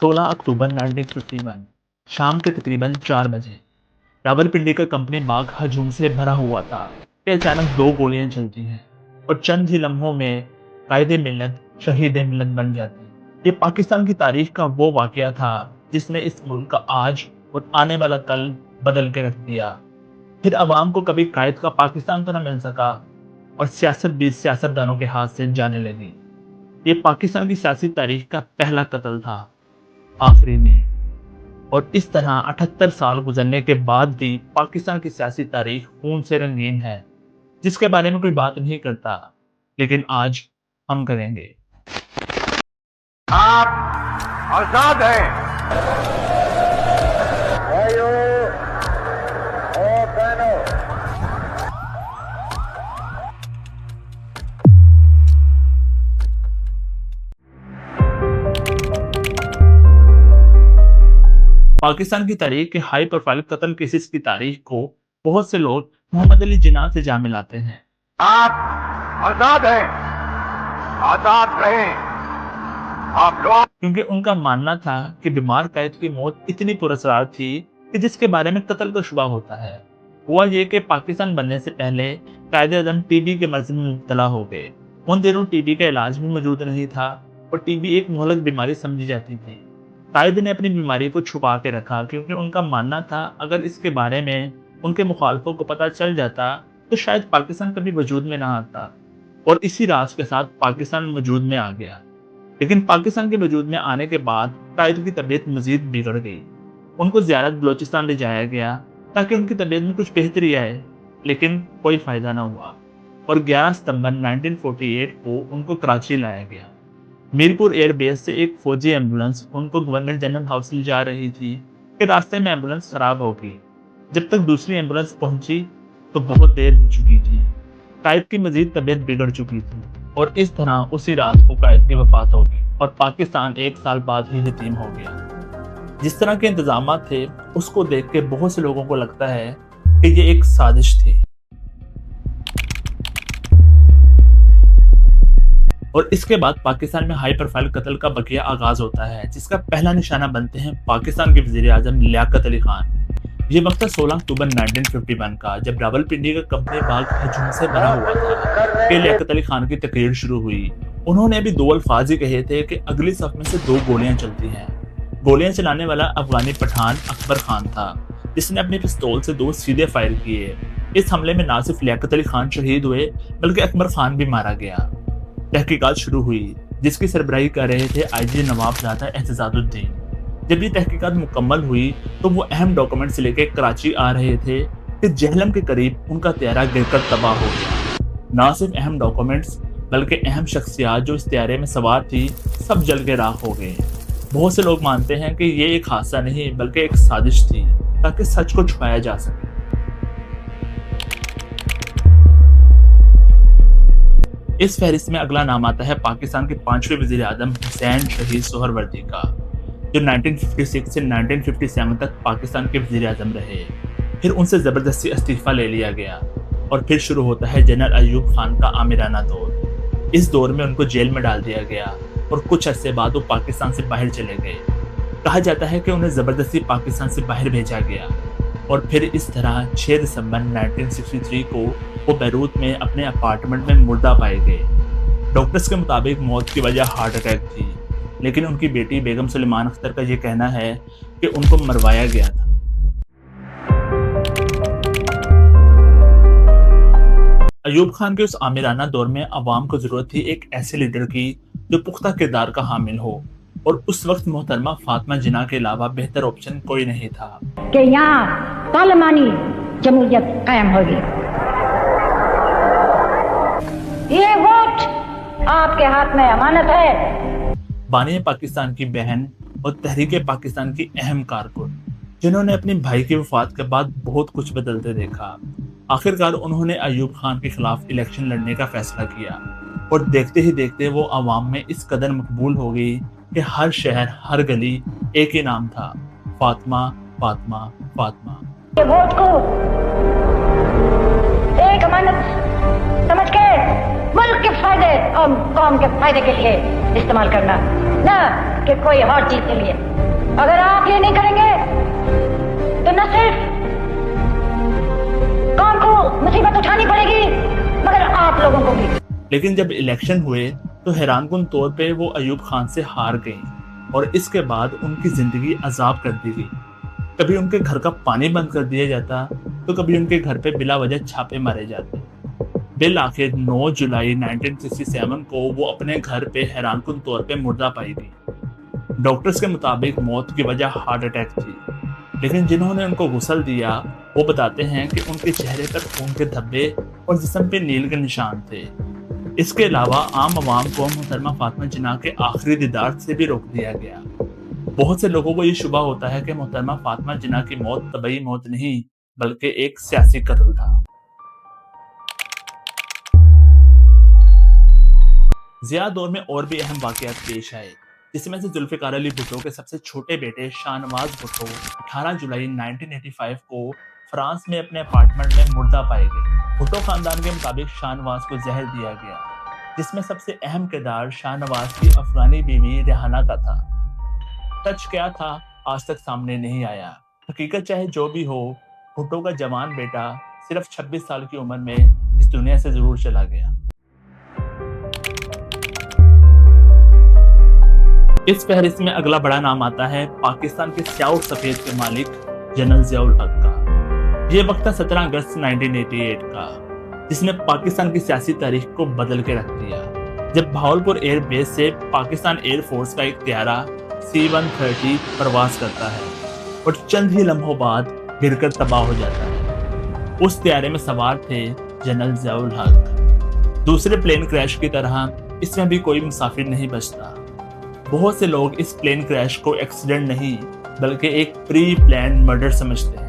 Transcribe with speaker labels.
Speaker 1: 16 अक्टूबर 1951 शाम के तकरीबन 4 बजे रावलपिंडी का कंपनी बाग हजूम से भरा हुआ था कि अचानक दो गोलियां चलती हैं और चंद ही लम्हों में कायदे मिल्लत शहीद मिल्लत बन जाती है। ये पाकिस्तान की तारीख का वो वाकया था जिसने इस मुल्क का आज और आने वाला कल बदल के रख दिया। फिर अवाम को कभी कायद का पाकिस्तान तो न मिल सका और सियासत भी सियासतदानों के हाथ से जाने लगी। ये पाकिस्तान की सियासी तारीख का पहला कत्ल था, आखिरी में। और इस तरह 78 साल गुजरने के बाद भी पाकिस्तान की सियासी तारीख खून से रंगीन है, जिसके बारे में कोई बात नहीं करता, लेकिन आज हम करेंगे।
Speaker 2: आप आजाद हैं। भाइयों और बहनों,
Speaker 1: पाकिस्तान की तारीख के हाई प्रोफाइल कत्ल केसेस की तारीख को बहुत से लोग मोहम्मद अली जिन्ना से जा मिलाते हैं।
Speaker 2: आप आजाद हैं, आजाद रहें। आप लोग
Speaker 1: क्योंकि उनका मानना था कि बीमार कैद की मौत इतनी पुरस्कार थी कि जिसके बारे में कत्ल का शुबा होता है। हुआ ये कि पाकिस्तान बनने से पहले कायदे-ए-आज़म टीबी के मर्ज में मुब्तला हो गए। उन दिनों टीबी का इलाज भी मौजूद नहीं था और टीबी एक मुहलक बीमारी समझी जाती थी। कायदे ने अपनी बीमारी को छुपा के रखा क्योंकि उनका मानना था अगर इसके बारे में उनके मुखालफों को पता चल जाता तो शायद पाकिस्तान कभी वजूद में ना आता। और इसी राज के साथ पाकिस्तान वजूद में आ गया। लेकिन पाकिस्तान के वजूद में आने के बाद कायद की तबीयत मजीद बिगड़ गई। उनको ज़ियारत बलोचिस्तान ले जाया गया ताकि उनकी तबीयत में कुछ बेहतरी आए, लेकिन कोई फ़ायदा ना हुआ और 11 सितंबर 1948 को उनको कराची लाया गया। मीरपुर एयरबेस से एक फौजी एम्बुलेंस उनको गवर्नर जनरल हाउस ले जा रही थी कि रास्ते में एम्बुलेंस खराब हो गई। जब तक दूसरी एम्बुलेंस पहुंची तो बहुत देर हो चुकी थी। कायद की मजीद तबीयत बिगड़ चुकी थी और इस तरह उसी रात को कायद की वफात हो गई और पाकिस्तान एक साल बाद ही यतीम हो गया। जिस तरह के इंतजाम थे उसको देख के बहुत से लोगों को लगता है कि ये एक साजिश थी। और इसके बाद पाकिस्तान में हाई प्रोफाइल कत्ल का बकिया आगाज होता है, जिसका पहला निशाना बनते हैं पाकिस्तान के वजीर आजम लियाकत अली खान। ये वक्त था 16 अक्टूबर 1951 का, जब रावलपिंडी का कंपनी बाग हजूम से भरा हुआ था कि लियाकत अली खान की तकरीर शुरू हुई। उन्होंने अभी दो अल्फाज ही कहे थे कि अगली सफ में से दो गोलियां चलती हैं। गोलियां चलाने वाला अफगानी पठान अकबर खान था, जिसने अपनी पिस्तौल से दो सीधे फायर किए। इस हमले में ना सिर्फ लियाकत अली खान शहीद हुए बल्कि अकबर खान भी मारा गया। तहकीकात शुरू हुई, जिसकी सरबराही कर रहे थे आईजी नवाबजादा एहतजाजुद्दीन। जब ये तहकीकात मुकम्मल हुई तो वो अहम डॉक्यूमेंट्स लेके कराची आ रहे थे कि जहलम के करीब उनका त्यारा गिरकर तबाह हो गया। ना सिर्फ अहम डॉक्यूमेंट्स बल्कि अहम शख्सियात जो इस त्यारे में सवार थी सब जल के राख हो गए। बहुत से लोग मानते हैं कि ये एक हादसा नहीं बल्कि एक साजिश थी ताकि सच को छुपाया जा सके। इस फहरिस्त में अगला नाम आता है पाकिस्तान के 5वें वजीर आजम हुसैन शहीद सोहरवर्दी का, जो 1956 से 1957 तक पाकिस्तान के वजीर आजम रहे। फिर उनसे ज़बरदस्ती इस्तीफा ले लिया गया और फिर शुरू होता है जनरल अयूब खान का आमिराना दौर। इस दौर में उनको जेल में डाल दिया गया और कुछ अरसे बाद वो पाकिस्तान से बाहर चले गए। कहा जाता है कि उन्हें ज़बरदस्ती पाकिस्तान से बाहर भेजा गया और फिर इस तरह 6 दिसंबर 1963 को वो बैरूत में अपने अपार्टमेंट में मुर्दा पाए गए। डॉक्टर्स के मुताबिक मौत की वजह हार्ट अटैक थी, लेकिन उनकी बेटी बेगम सुलेमान अख्तर का ये कहना है कि उनको मरवाया गया था। अयूब खान के उस आमिराना दौर में अवाम को जरूरत थी एक ऐसे लीडर की जो पुख्ता किरदार का हामिल हो, और उस वक्त मोहतरमा फातिमा जिन्ना के अलावा बेहतर ऑप्शन कोई नहीं था
Speaker 3: कि यहाँ पार्लिमानी जमहूरियत कायम होगी। ये वोट आपके हाथ में अमानत है।
Speaker 1: बानी पाकिस्तान की बहन और तहरीक पाकिस्तान की अहम कारकुन, जिन्होंने अपने भाई की वफात के बाद बहुत कुछ बदलते देखा। आखिरकार उन्होंने अयूब खान के खिलाफ इलेक्शन लड़ने का फैसला किया और देखते ही देखते वो अवाम में इस कदर मकबूल हो गई कि हर शहर हर गली एक ही नाम था, फातिमा फातिमा फातिमा।
Speaker 3: ये वोट को एक अमानत समझ के मुल्क के फायदे और कौम के फायदे के लिए इस्तेमाल करना, न कि कोई और चीज के लिए। अगर आप ये नहीं करेंगे तो न सिर्फ कौम को मुसीबत उठानी पड़ेगी मगर आप लोगों को भी।
Speaker 1: लेकिन जब इलेक्शन हुए तो हैरानकुन तौर पे वो अयूब खान से हार गए और इसके बाद उनकी जिंदगी अजाब कर दी गई। कभी उनके घर का पानी बंद कर दिया जाता तो कभी उनके घर पे बिला वजह छापे मारे जाते। बिल आखिर 9 जुलाई 1967 को वो अपने घर पे हैरानकुन तौर पे मुर्दा पाई गई। डॉक्टर्स के मुताबिक मौत की वजह हार्ट अटैक थी, लेकिन जिन्होंने उनको गुस्ल दिया वो बताते हैं कि उनके चेहरे पर खून के धब्बे और जिस्म पे नील के निशान थे। इसके अलावा आम आवाम को मोहतरमा फातिमा जिन्ना के आखिरी दीदार से भी रोक दिया गया। बहुत से लोगों को ये शुबा होता है कि मोहतरमा फातिमा जिन्ना की मौत तबई मौत नहीं बल्कि एक सियासी कत्ल था। ज़िया दौर में और भी अहम वाक़यात पेश आए, जिसमें से जुल्फ़िकार अली भुट्टो के सबसे छोटे बेटे शाहनवाज भुट्टो 18 जुलाई 1985 को फ्रांस में अपने अपार्टमेंट में मुर्दा पाए गए। भुट्टो खानदान के मुताबिक शाहनवाज को जहर दिया गया, जिसमें सबसे अहम किरदार शाहनवाज की अफगानी बीवी रेहाना का था। सच क्या था आज तक सामने नहीं आया। हकीकत चाहे जो भी हो, भुट्टो का जवान बेटा सिर्फ 26 साल की उम्र में इस दुनिया से जरूर चला गया। इस फहरिस्त में अगला बड़ा नाम आता है पाकिस्तान के स्याह और सफेद के मालिक जनरल ज़ियाउल हक का। ये वक्त था 17 अगस्त 1988 का, जिसने पाकिस्तान की सियासी तारीख को बदल के रख दिया, जब भावलपुर एयर बेस से पाकिस्तान एयर फोर्स का एक त्यारा C-130 प्रवास करता है और चंद ही लम्हों बाद गिरकर तबाह हो जाता है। उस त्यारे में सवार थे जनरल ज़ियाउल हक। दूसरे प्लेन क्रैश की तरह इसमें भी कोई मुसाफिर नहीं बचता। बहुत से लोग इस प्लेन क्रैश को एक्सीडेंट नहीं बल्कि एक प्री प्लान्ड मर्डर समझते हैं।